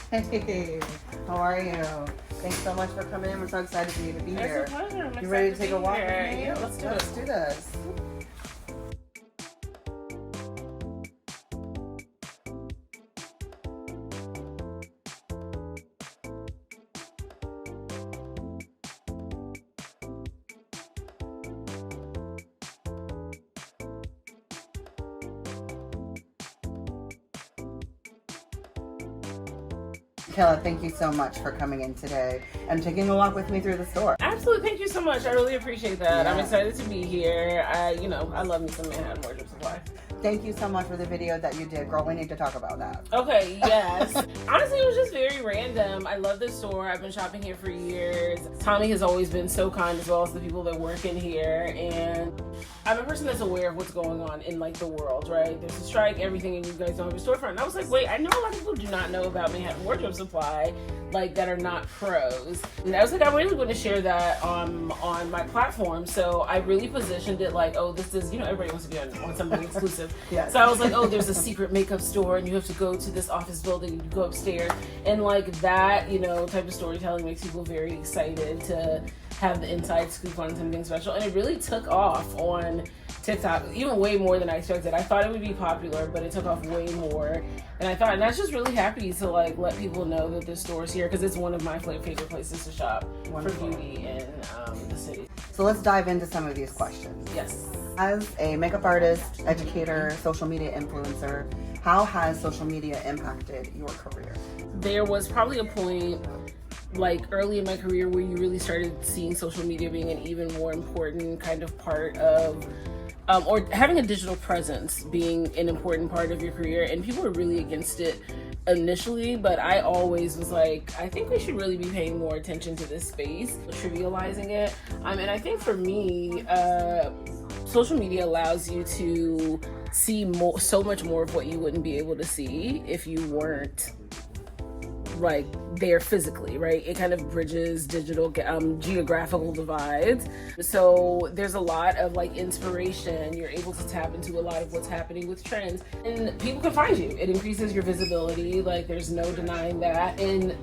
Hey, how are you? Thanks so much for coming in. We're so excited for you to be here. It's a pleasure. I'm You ready to excited take a walk here. with me? Yeah, let's do it. Let's do this. Michela, thank you so much for coming in today and taking a walk with me through the store. Absolutely. Thank you so much. I really appreciate that. Yeah. I'm excited to be here. I love me some Manhattan Wardrobe Supply. Thank you so much for the video that you did. Girl, we need to talk about that. Okay, yes. Honestly, it was just very random. I love this store. I've been shopping here for years. Tommy has always been so kind, as well as the people that work in here. And I'm a person that's aware of what's going on in like the world, right? There's a strike, everything, and you guys don't have a storefront. And I was like, wait, I know a lot of people do not know about Manhattan Wardrobe Supply, like that are not pros. And I was like, I really want to share that on my platform. So I really positioned it like, oh, this is, everybody wants to be on something exclusive. Yes. So I was like, oh, there's a secret makeup store and you have to go to this office building and you go upstairs. And like that, type of storytelling makes people very excited to have the inside scoop on something special. And it really took off on TikTok, even way more than I expected. I thought it would be popular, but it took off way more than I thought. And I was just really happy to like let people know that this store is here because it's one of my favorite places to shop for beauty in the city. So let's dive into some of these questions. Yes. As a makeup artist, educator, social media influencer, how has social media impacted your career? There was probably a point like early in my career where you really started seeing social media being an even more important kind of part of or having a digital presence being an important part of your career, and people were really against it initially, but I always was like, I think we should really be paying more attention to this space, trivializing it. And I think for me, social media allows you to see so much more of what you wouldn't be able to see if you weren't like there physically, right? It kind of bridges digital geographical divides. So there's a lot of like inspiration. You're able to tap into a lot of what's happening with trends, and people can find you. It increases your visibility. Like there's no denying that. And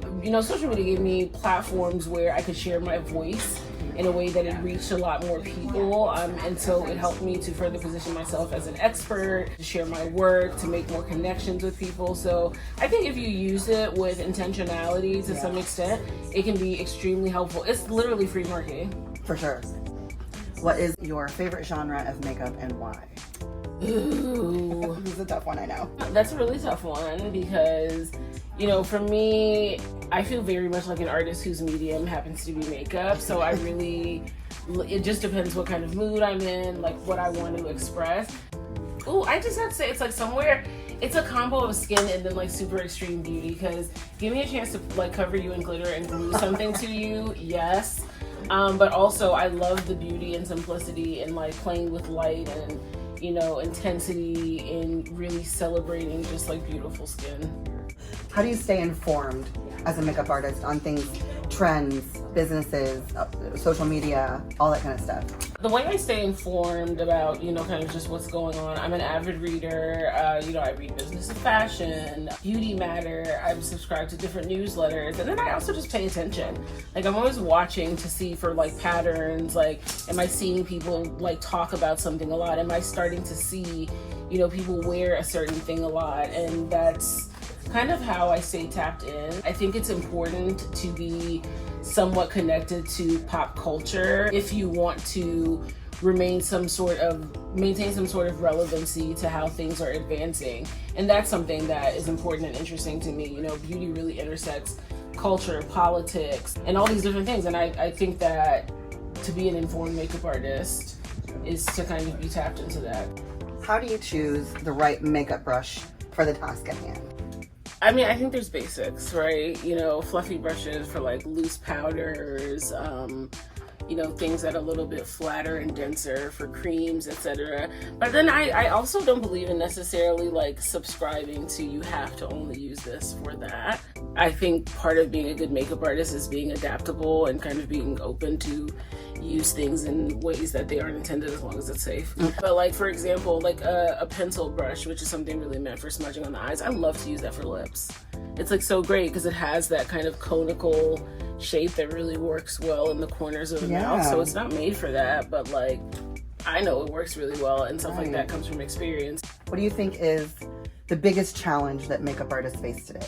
social media gave me platforms where I could share my voice in a way that it reached a lot more people. And so it helped me to further position myself as an expert, to share my work, to make more connections with people. So I think if you use it with intentionality to some extent, it can be extremely helpful. It's literally free marketing. For sure. What is your favorite genre of makeup and why? Ooh. This is a tough one, I know. That's a really tough one because, for me, I feel very much like an artist whose medium happens to be makeup. So it just depends what kind of mood I'm in, like what I want to express. Ooh, I just have to say it's like somewhere, it's a combo of skin and then like super extreme beauty, because give me a chance to like cover you in glitter and glue something to you, yes. But also I love the beauty and simplicity and like playing with light and intensity and really celebrating just like beautiful skin. How do you stay informed as a makeup artist on things, trends, businesses, social media, all that kind of stuff? The way I stay informed about, kind of just what's going on, I'm an avid reader. I read Business of Fashion, Beauty Matter. I'm subscribed to different newsletters. And then I also just pay attention. Like I'm always watching to see for like patterns, like am I seeing people like talk about something a lot? Am I starting to see, people wear a certain thing a lot? And that's kind of how I stay tapped in. I think it's important to be somewhat connected to pop culture if you want to maintain some sort of relevancy to how things are advancing. And that's something that is important and interesting to me. Beauty really intersects culture, politics, and all these different things. And I think that to be an informed makeup artist is to kind of be tapped into that. How do you choose the right makeup brush for the task at hand? I mean, I think there's basics, right? Fluffy brushes for like loose powders, things that are a little bit flatter and denser for creams, etc. But then I also don't believe in necessarily like subscribing to you have to only use this for that. I think part of being a good makeup artist is being adaptable and kind of being open to use things in ways that they aren't intended, as long as it's safe. But like, for example, like a pencil brush, which is something really meant for smudging on the eyes, I love to use that for lips. It's like so great because it has that kind of conical shape that really works well in the corners of the mouth. So it's not made for that, but like I know it works really well, and stuff like that comes from experience. What do you think is the biggest challenge that makeup artists face today?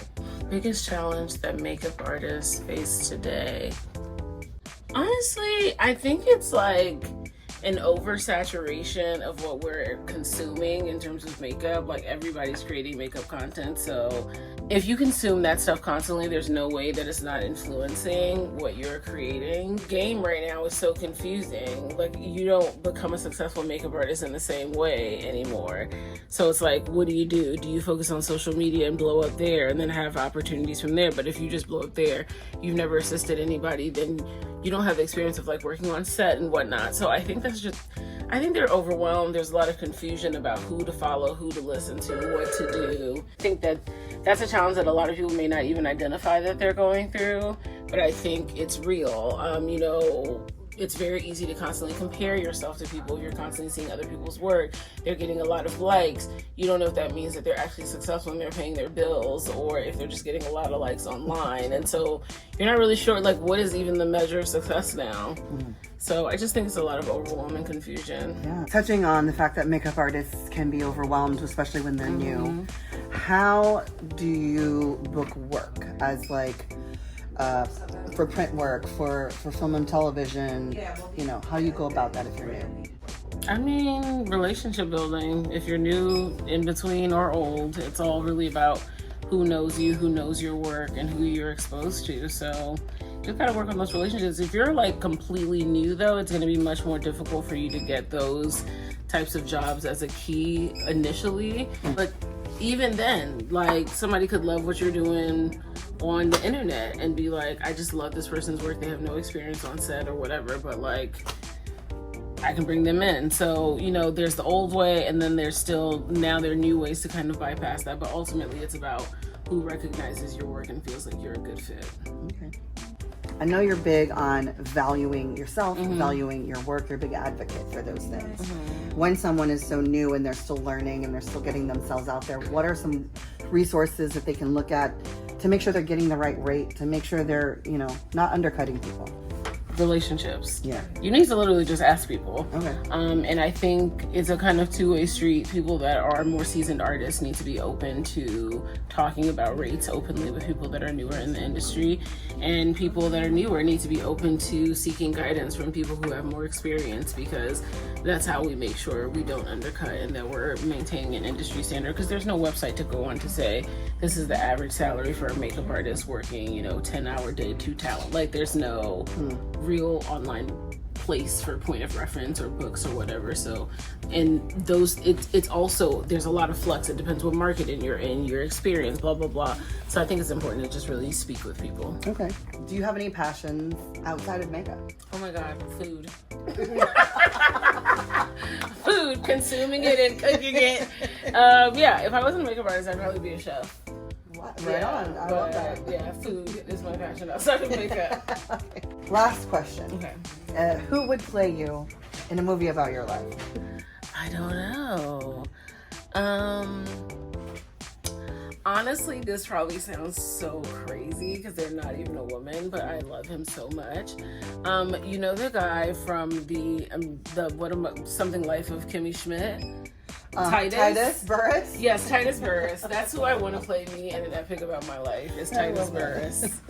Biggest challenge that makeup artists face today? Honestly, I think it's like an oversaturation of what we're consuming in terms of makeup. Like, everybody's creating makeup content, so if you consume that stuff constantly, there's no way that it's not influencing what you're creating. Game right now is so confusing. Like, you don't become a successful makeup artist in the same way anymore. So it's like, what do? Do you focus on social media and blow up there and then have opportunities from there? But if you just blow up there, you've never assisted anybody, then you don't have the experience of like working on set and whatnot. So I think I think they're overwhelmed. There's a lot of confusion about who to follow, who to listen to, what to do. I think that's a challenge that a lot of people may not even identify that they're going through, but I think it's real. It's very easy to constantly compare yourself to people. You're constantly seeing other people's work. They're getting a lot of likes. You don't know if that means that they're actually successful and they're paying their bills, or if they're just getting a lot of likes online. And so you're not really sure, like, what is even the measure of success now? So I just think it's a lot of overwhelming confusion. Yeah. Touching on the fact that makeup artists can be overwhelmed, especially when they're new, how do you book work as like, for print work, for film and television? How do you go about that if you're new? I mean, relationship building. If you're new, in between, or old, it's all really about who knows you, who knows your work, and who you're exposed to. So just gotta work on those relationships. If you're like completely new though, it's gonna be much more difficult for you to get those types of jobs as a key initially. But even then, like, somebody could love what you're doing on the internet and be like, I just love this person's work. They have no experience on set or whatever, but like, I can bring them in. So, there's the old way, and then there's now there are new ways to kind of bypass that. But ultimately, it's about who recognizes your work and feels like you're a good fit. Okay. I know you're big on valuing yourself, valuing your work. You're a big advocate for those things. When someone is so new and they're still learning and they're still getting themselves out there, what are some resources that they can look at to make sure they're getting the right rate, to make sure they're, not undercutting people? Relationships. Yeah. You need to literally just ask people. Okay. And I think it's a kind of two-way street. People that are more seasoned artists need to be open to talking about rates openly with people that are newer in the industry, and people that are newer need to be open to seeking guidance from people who have more experience, because that's how we make sure we don't undercut and that we're maintaining an industry standard. Because there's no website to go on to say this is the average salary for a makeup artist working 10-hour day, 2 talent. Like, there's no real online place for point of reference or books or whatever. So, and those, it's also, there's a lot of flux. It depends what market you're in, your experience, blah blah blah. So I think it's important to just really speak with people. Okay. Do you have any passions outside of makeup? Oh my God, food. Food, consuming it and cooking it. Yeah, if I wasn't a makeup artist, I'd probably be a chef. Right on. I love that. Yeah, food is my passion outside of makeup. Last question. Okay. Who would play you in a movie about your life? I don't know. Honestly, this probably sounds so crazy because they're not even a woman, but I love him so much. The guy from the Something Life of Kimmy Schmidt? Titus Burris? Yes, Titus Burris. That's who I want to play me in an epic about my life, is Titus Burris.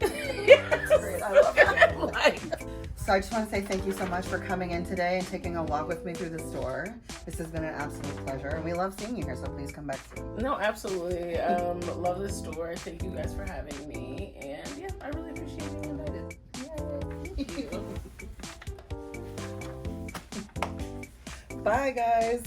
Great. I love it. So I just want to say thank you so much for coming in today and taking a walk with me through the store. This has been an absolute pleasure, and we love seeing you here, so please come back soon. No, absolutely. Love the store. Thank you guys for having me, and yeah, I really appreciate being invited. Yay. Thank you. Bye, guys.